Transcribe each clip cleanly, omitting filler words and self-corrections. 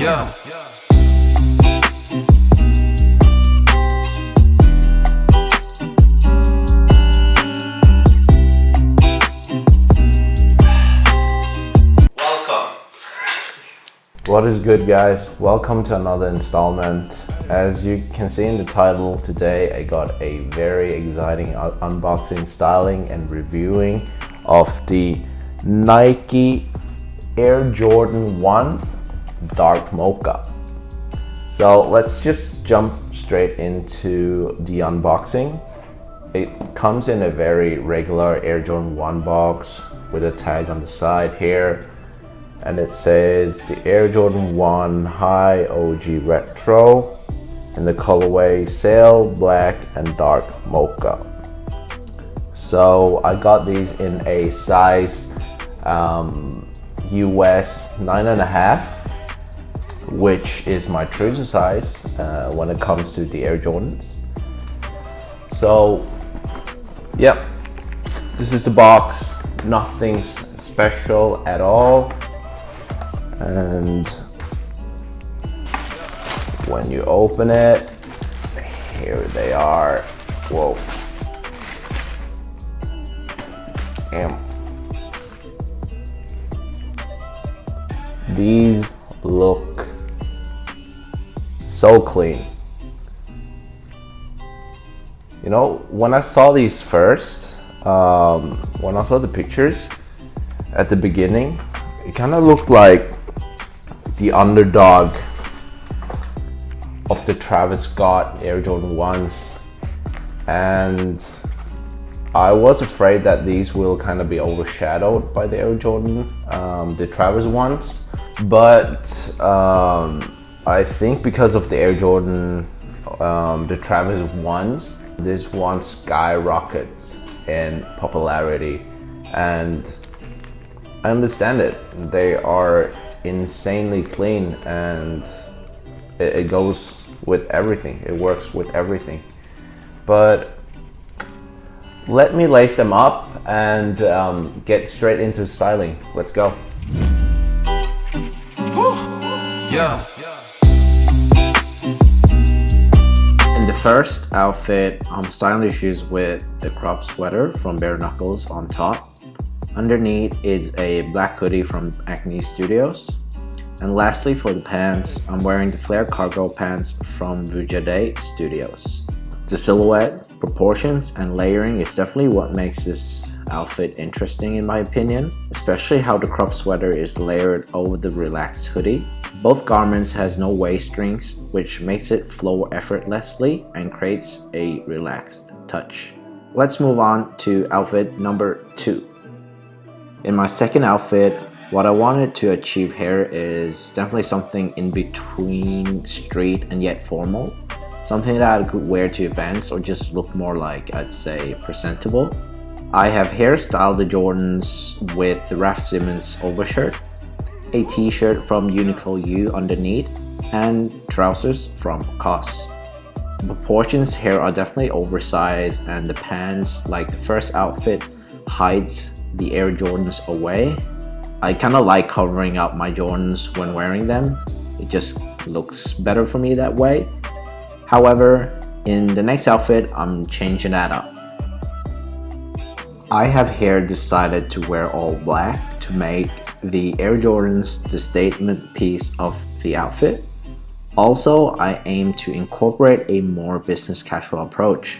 Yeah. Welcome. What is good, guys? Welcome to another installment. As you can see in the title, today I got a very exciting unboxing, styling and reviewing of the Nike Air Jordan 1 Dark Mocha. So let's just jump straight into the unboxing. It comes in a very regular Air Jordan 1 box with a tag on the side here, and it says the Air Jordan 1 High OG Retro in the colorway Sail, Black and Dark Mocha. So I got these in a size US 9.5, which is my true size when it comes to the Air Jordans. So yep, this is the box, nothing special at all. And when you open it, here they are. Whoa. Damn. These look so clean. You know, when I saw these first, when I saw the pictures at the beginning, it kind of looked like the underdog of the Travis Scott Air Jordan 1s, and I was afraid that these will kind of be overshadowed by the Air Jordan, the Travis ones, but I think because of the Air Jordan, the Travis ones, this one skyrockets in popularity, and I understand it. They are insanely clean, and it goes with everything. It works with everything. But let me lace them up and get straight into styling. Let's go. Yeah. In the first outfit, I'm styling the shoes with the crop sweater from Bare Knuckles on top. Underneath is a black hoodie from Acne Studios. And lastly, for the pants, I'm wearing the flare cargo pants from Vuja Studios. The silhouette, proportions, and layering is definitely what makes this outfit interesting in my opinion, especially how the crop sweater is layered over the relaxed hoodie. Both garments has no waist strings, which makes it flow effortlessly and creates a relaxed touch. Let's move on to outfit number 2. In my second outfit, what I wanted to achieve here is definitely something in between street and yet formal. Something that I could wear to events or just look more like, I'd say, presentable. I have hairstyled the Jordans with the Raf Simons Overshirt, a t-shirt from Uniqlo U underneath, and trousers from Garcons. The proportions here are definitely oversized, and the pants, like the first outfit, hides the Air Jordans away. I kind of like covering up my Jordans when wearing them. It just looks better for me that way. However, in the next outfit, I'm changing that up. I have here decided to wear all black to make the Air Jordans the statement piece of the outfit. Also, I aim to incorporate a more business casual approach.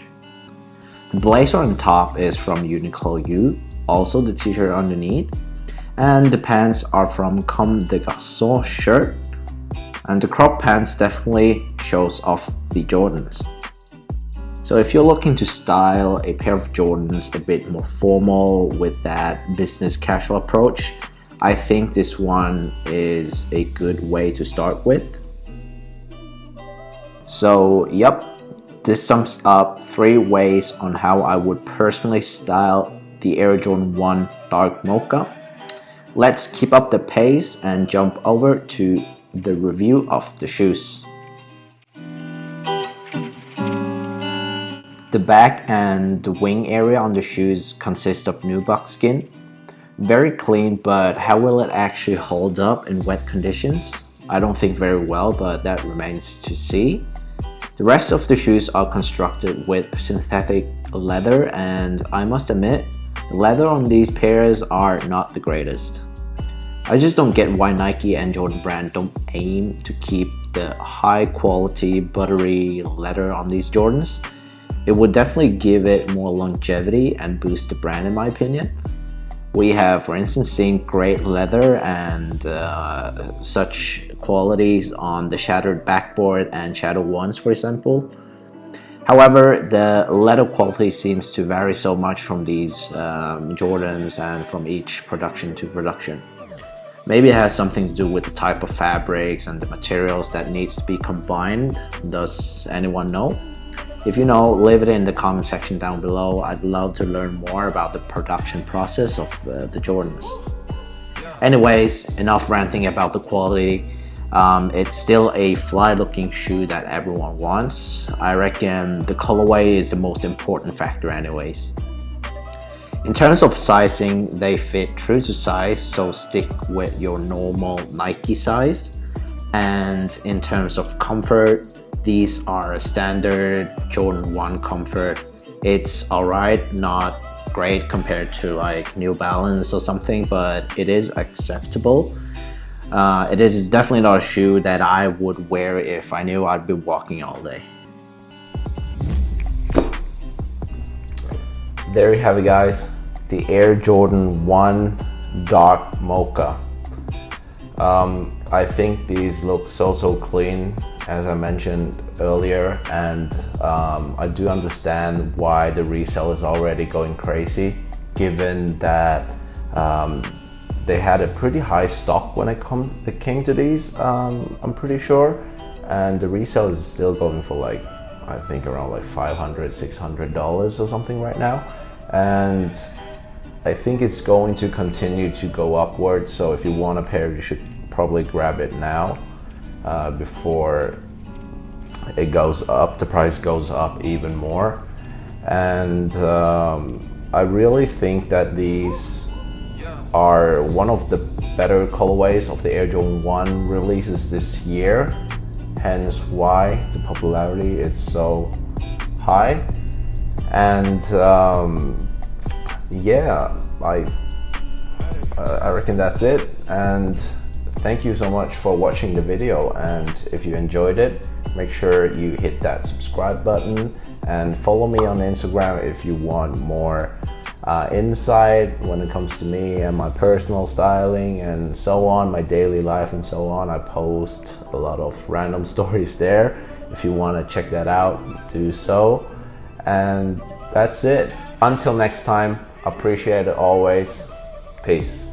The blazer on top is from Uniqlo U, also the t-shirt underneath, and the pants are from Comme the Garcons shirt, and the crop pants definitely shows off the Jordans. So if you're looking to style a pair of Jordans a bit more formal with that business casual approach, I think this one is a good way to start with. So yep, this sums up 3 ways on how I would personally style the Air Jordan 1 Dark Mocha. Let's keep up the pace and jump over to the review of the shoes. The back and the wing area on the shoes consists of nubuck skin. Very clean, but how will it actually hold up in wet conditions? I don't think very well, but that remains to see. The rest of the shoes are constructed with synthetic leather, and I must admit, the leather on these pairs are not the greatest. I just don't get why Nike and Jordan Brand don't aim to keep the high quality buttery leather on these Jordans. It would definitely give it more longevity and boost the brand in my opinion. We have, for instance, seen great leather and such qualities on the Shattered Backboard and Shadow 1s, for example. However, the leather quality seems to vary so much from these Jordans and from each production to production. Maybe it has something to do with the type of fabrics and the materials that needs to be combined. Does anyone know? If you know, leave it in the comment section down below. I'd love to learn more about the production process of the Jordans. Anyways, enough ranting about the quality. It's still a fly looking shoe that everyone wants. I reckon the colorway is the most important factor anyways. In terms of sizing, they fit true to size, so stick with your normal Nike size. And in terms of comfort, these are standard Jordan 1 comfort. It's alright, not great compared to like New Balance or something, but it is acceptable. It is definitely not a shoe that I would wear if I knew I'd be walking all day. There you have it, guys. The Air Jordan 1 Dark Mocha. I think these look so clean, as I mentioned earlier, and I do understand why the resale is already going crazy, given that they had a pretty high stock when it came to these, I'm pretty sure, and the resale is still going for like, I think around like $500–600 or something right now, and I think it's going to continue to go upwards. So if you want a pair, you should probably grab it now before it goes up, the price goes up even more. And I really think that these are one of the better colorways of the Air Jordan 1 releases this year, hence why the popularity is so high. And yeah, I reckon that's it, and thank you so much for watching the video. And if you enjoyed it, make sure you hit that subscribe button and follow me on Instagram if you want more insight when it comes to me and my personal styling and so on, my daily life and so on. I post a lot of random stories there. If you want to check that out, do so. And that's it. Until next time, appreciate it always. Peace.